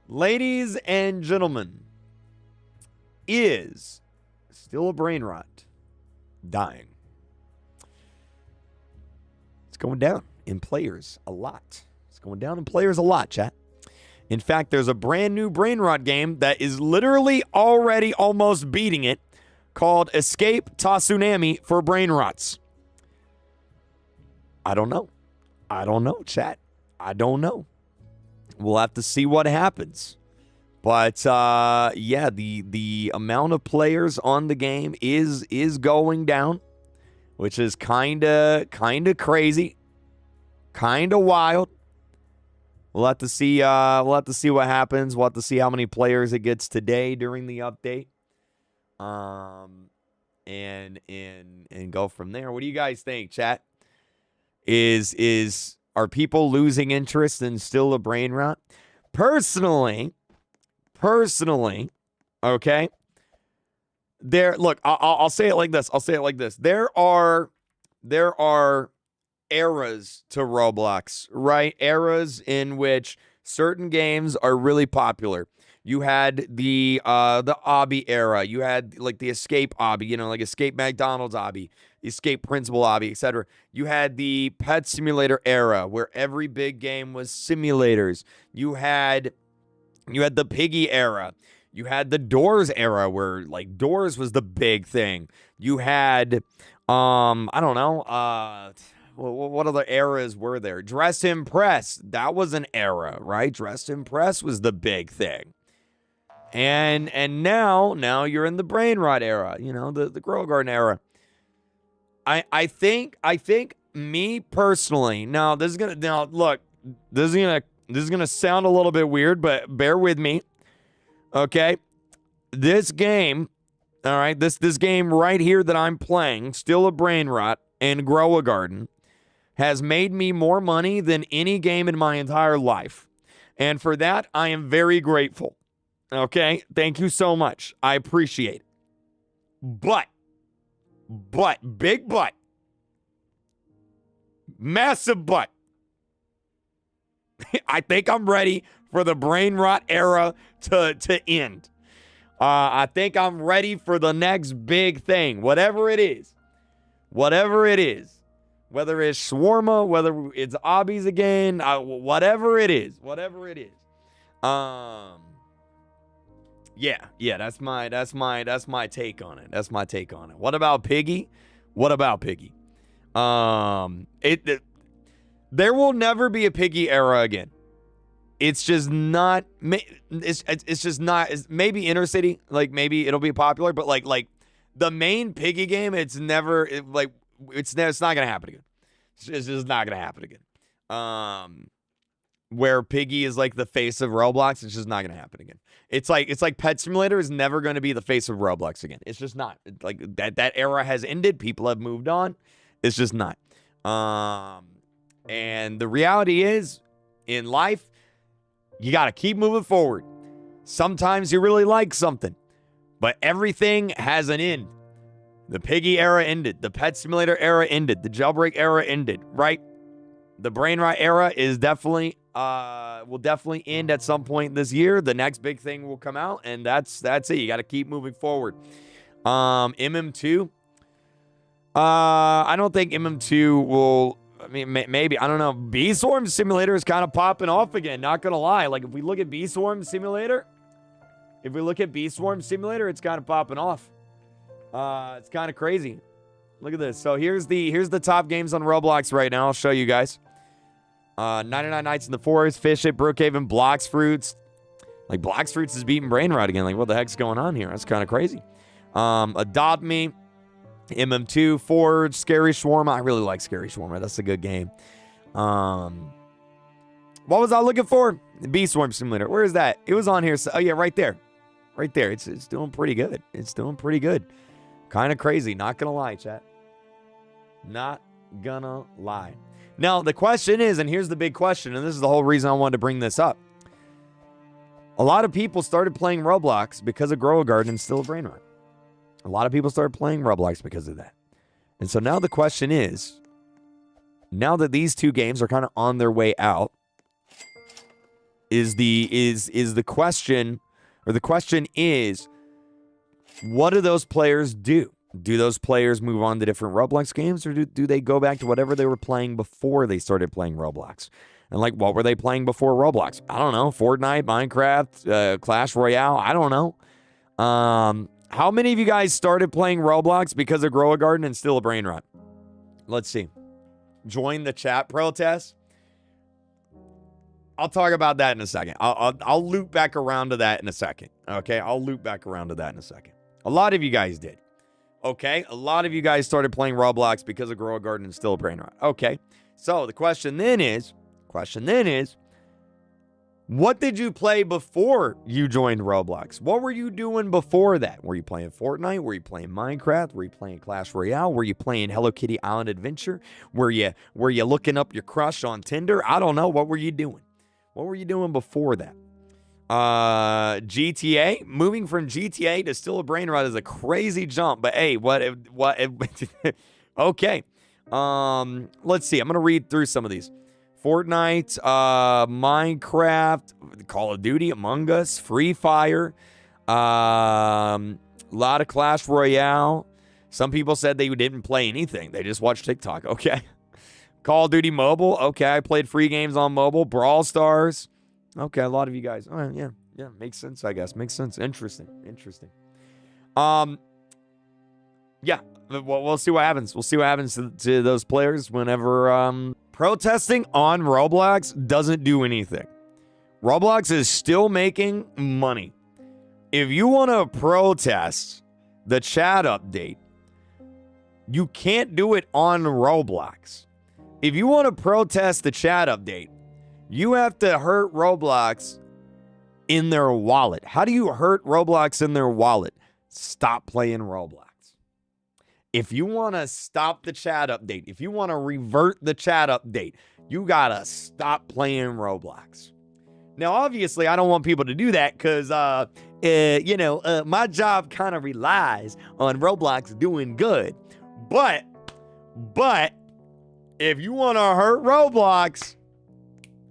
Ladies and gentlemen, is still a brain rot dying? It's going down in players a lot. It's going down in players a lot, chat. In fact, there's a brand new brain rot game that is literally already almost beating it called Escape Tsunami for brain rots. I don't know. I don't know, chat. I don't know. We'll have to see what happens. But yeah, the amount of players on the game is going down, which is kind of crazy, kind of wild. We'll have to see. We'll have to see what happens. We'll have to see how many players it gets today during the update. And go from there. What do you guys think, chat? Are people losing interest in still a brain rot? Personally, okay. Look, I'll say it like this. There are eras to Roblox, right? Eras in which certain games are really popular. You had the obby era. You had like the escape obby, like escape McDonald's obby, escape principal obby, etc. You had the pet simulator era where every big game was simulators. You had the piggy era. You had the Doors era where like Doors was the big thing. You had I don't know, what other eras were there? Dress to Impress. That was an era, right? Dress to Impress was the big thing. And now you're in the brain rot era, the Grow Garden era. I think me personally, this is gonna sound a little bit weird, but bear with me. Okay. This game, all right, this game right here that I'm playing, Still a Brain Rot and Grow a Garden, has made me more money than any game in my entire life. And for that, I am very grateful. Okay? Thank you so much. I appreciate it. But, big but, massive but, I think I'm ready for the brain rot era to end. I think I'm ready for the next big thing, whatever it is. Whether it's shawarma, whether it's obbies again, whatever it is. Yeah, that's my take on it. What about Piggy? There will never be a Piggy era again. It's just not. It's just not. Maybe Inner City, like maybe it'll be popular, but like the main Piggy game, it's not gonna happen again. It's just not gonna happen again. Where Piggy is like the face of Roblox, it's just not gonna happen again. It's like Pet Simulator is never gonna be the face of Roblox again. It's just not. Like that era has ended. People have moved on. It's just not. And the reality is, in life, you gotta keep moving forward. Sometimes you really like something, but everything has an end. The Piggy era ended. The Pet Simulator era ended. The Jailbreak era ended, right? The Brain Rot era is definitely will definitely end at some point this year. The next big thing will come out, and that's it. You got to keep moving forward. MM2. I don't think MM2 will. I mean, maybe, I don't know. Bee Swarm Simulator is kind of popping off again. Not gonna lie. Like if we look at Bee Swarm Simulator, it's kind of popping off. It's kind of crazy. Look at this. So here's the top games on Roblox right now. I'll show you guys. 99 Nights in the Forest, Fish It, Brookhaven, Blox Fruits. Like Blox Fruits is beating Brain Rot again. Like what the heck's going on here? That's kind of crazy. Adopt Me, MM2, Forge, Scary Shawarma. I really like Scary Shawarma. That's a good game. What was I looking for? Bee Swarm Simulator. Where is that? It was on here. So, oh yeah, right there. It's doing pretty good. Kind of crazy. Not gonna lie, chat. Not gonna lie. Now, the question is, and here's the big question, and this is the whole reason I wanted to bring this up. A lot of people started playing Roblox because of Grow a Garden and Still a Brain Rot. A lot of people started playing Roblox because of that. And so now the question is, now that these two games are kind of on their way out, is the question, or the question is, what do those players do? Do those players move on to different Roblox games, or do they go back to whatever they were playing before they started playing Roblox? And like, what were they playing before Roblox? I don't know. Fortnite, Minecraft, Clash Royale. I don't know. How many of you guys started playing Roblox because of Grow a Garden and Still a Brainrot? Let's see. Join the chat protest. I'll talk about that in a second. I'll loop back around to that in a second. Okay, I'll loop back around to that in a second. A lot of you guys did. Okay, a lot of you guys started playing Roblox because of Grow a Garden and Still a Brainrot. Okay, so the question then is, what did you play before you joined Roblox? What were you doing before that? Were you playing Fortnite? Were you playing Minecraft? Were you playing Clash Royale? Were you playing Hello Kitty Island Adventure? Were you looking up your crush on Tinder? I don't know. What were you doing? What were you doing before that? GTA, moving from GTA to Still a Brainrot is a crazy jump, but hey, okay. Let's see. I'm going to read through some of these. Fortnite, Minecraft, Call of Duty, Among Us, Free Fire, a lot of Clash Royale. Some people said they didn't play anything. They just watched TikTok. Okay. Call of Duty Mobile. Okay, I played free games on mobile. Brawl Stars. Okay, a lot of you guys. Oh, yeah, makes sense, I guess. Makes sense. Interesting. Yeah, we'll see what happens. We'll see what happens to those players whenever protesting on Roblox doesn't do anything. Roblox is still making money. If you want to protest the chat update, you can't do it on Roblox. If you want to protest the chat update, you have to hurt Roblox in their wallet. How do you hurt Roblox in their wallet? Stop playing Roblox. If you want to stop the chat update, if you want to revert the chat update, you got to stop playing Roblox. Now, obviously, I don't want people to do that because, my job kind of relies on Roblox doing good. But, if you want to hurt Roblox,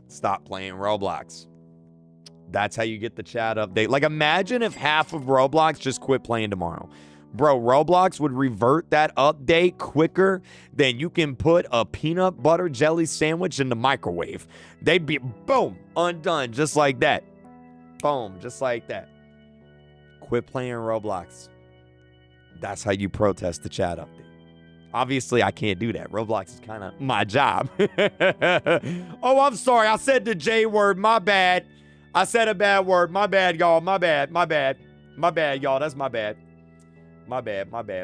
stop playing Roblox. That's how you get the chat update. Like, imagine if half of Roblox just quit playing tomorrow. Bro, Roblox would revert that update quicker than you can put a peanut butter jelly sandwich in the microwave. They'd be, boom, undone, just like that. Boom, just like that. Quit playing Roblox. That's how you protest the chat update. Obviously, I can't do that. Roblox is kind of my job. Oh, I'm sorry. I said the J word. My bad. I said a bad word. My bad, y'all. My bad, y'all. That's my bad. My bad.